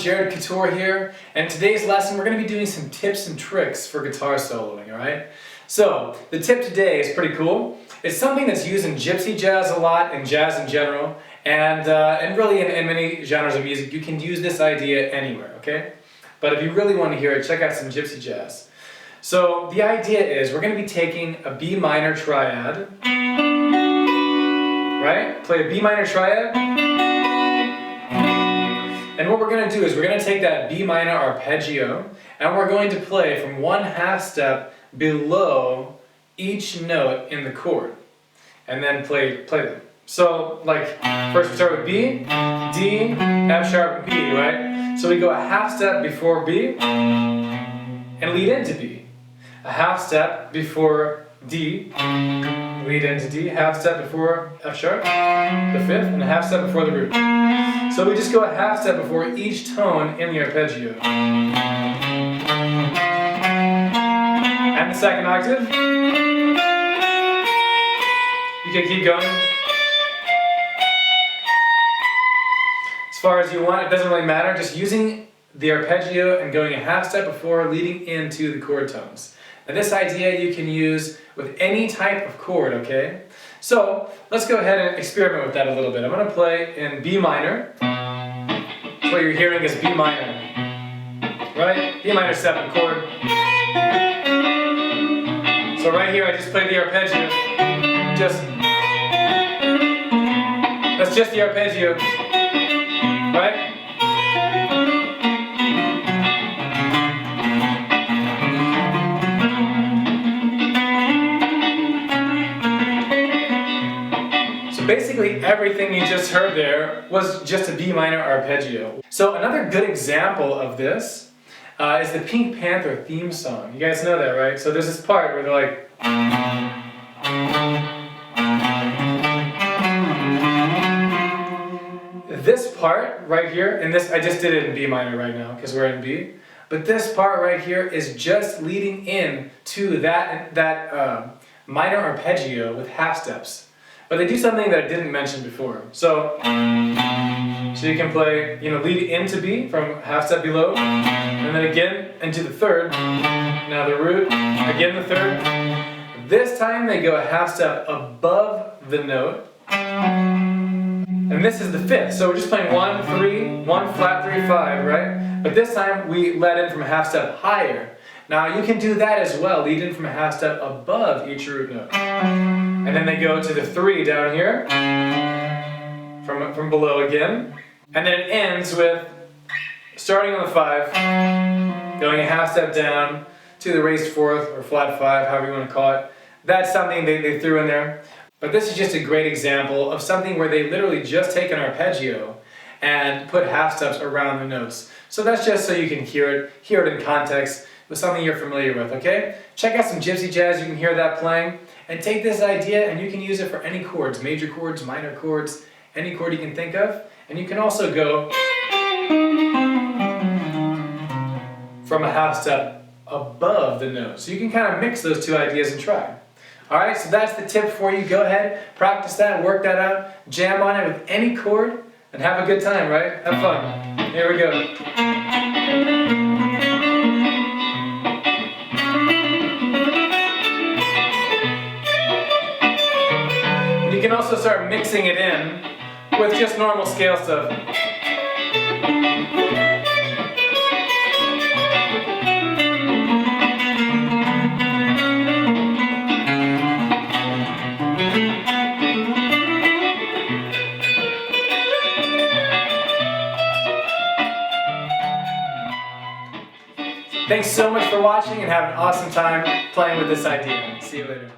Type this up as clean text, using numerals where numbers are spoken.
Cattoor here, and in today's lesson we're going to be doing some tips and tricks for guitar soloing, alright? So, the tip today is pretty cool. It's something that's used in gypsy jazz a lot, and jazz in general, and really in many genres of music. You can use this idea anywhere, okay? But if you really want to hear it, check out some gypsy jazz. So, the idea is we're going to be taking a B minor triad, right? Play a B minor triad. And what we're going to do is we're going to take that B minor arpeggio and we're going to play from one half step below each note in the chord. And then play them. So, like, first we start with B, D, F sharp, B, right? So we go a half step before B and lead into B. A half step before D, lead into D, half step before F sharp, the fifth, and a half step before the root. So we just go a half step before each tone in the arpeggio. And the second octave. You can keep going as far as you want. It doesn't really matter. Just using the arpeggio and going a half step before leading into the chord tones. Now this idea you can use with any type of chord, okay? So let's go ahead and experiment with that a little bit. I'm going to play in B minor. So what you're hearing is B minor, right? B minor 7 chord. So right here I just played the arpeggio. That's just the arpeggio, right? Basically everything you just heard there was just a B minor arpeggio. So another good example of this is the Pink Panther theme song. You guys know that, right? So there's this part where they're like... This part right here, and this I just did it in B minor right now because we're in B. But this part right here is just leading in to that minor arpeggio with half steps. But they do something that I didn't mention before. So you can play, lead into B from half step below, and then again into the third. Now the root, again the third. This time they go a half step above the note, and this is the fifth. So we're just playing 1, 3, 1 flat 3, 5, right? But this time we let in from a half step higher. Now you can do that as well, lead in from a half step above each root note. And then they go to the 3 down here, from below again. And then it ends with starting on the 5, going a half step down to the raised 4th or flat 5, however you want to call it. That's something they threw in there. But this is just a great example of something where they literally just take an arpeggio and put half steps around the notes. So that's just so you can hear it in context with something you're familiar with, okay? Check out some gypsy jazz, you can hear that playing. And take this idea and you can use it for any chords, major chords, minor chords, any chord you can think of. And you can also go from a half step above the note. So you can kind of mix those two ideas and try. Alright, so that's the tip for you. Go ahead, practice that, work that out, jam on it with any chord, and have a good time, right? Have fun. Here we go. You can also start mixing it in with just normal scale stuff. Thanks so much for watching and have an awesome time playing with this idea. See you later.